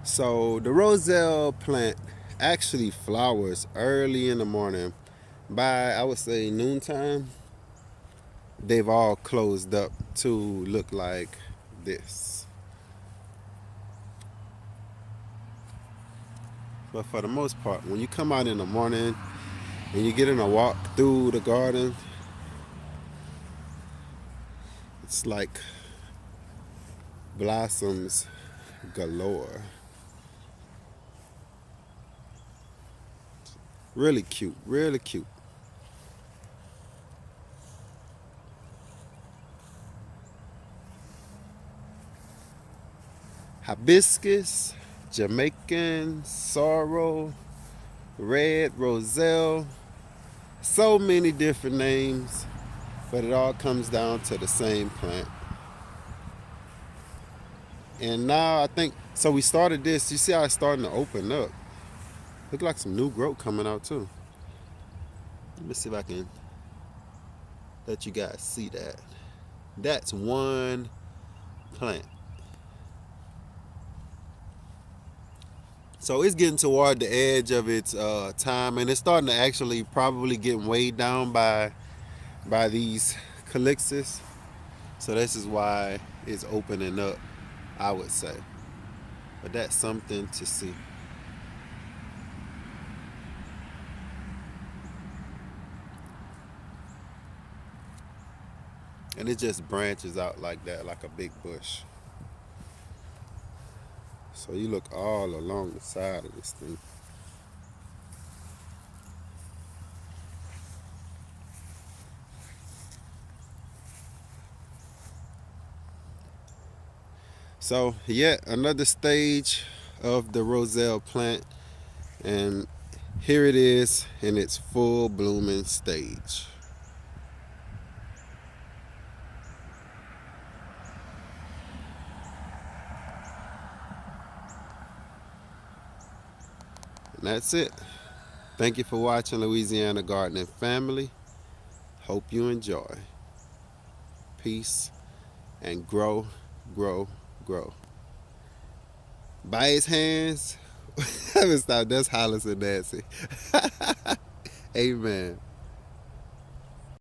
So the roselle plant actually flowers early in the morning. By I would say noontime, they've all closed up to look like this. But for the most part, when you come out in the morning and you get in a walk through the garden, it's like blossoms galore. Really cute, really cute. Hibiscus, Jamaican, sorrel, red, roselle, so many different names, but it all comes down to the same plant. And now I think, so we started this, you see how it's starting to open up. Look like some new growth coming out too. Let me see if I can let you guys see that. That's one plant. So it's getting toward the edge of its time, and it's starting to actually probably get weighed down by these calixis. So this is why it's opening up, I would say. But that's something to see. And it just branches out like that, like a big bush. So you look all along the side of this thing. So yet another stage of the roselle plant, and here it is in its full blooming stage. And that's it. Thank you for watching Louisiana Gardening Family. Hope you enjoy. Peace and grow, grow, grow. By his hands, I haven't stopped. That's Hollis and Nancy. Amen.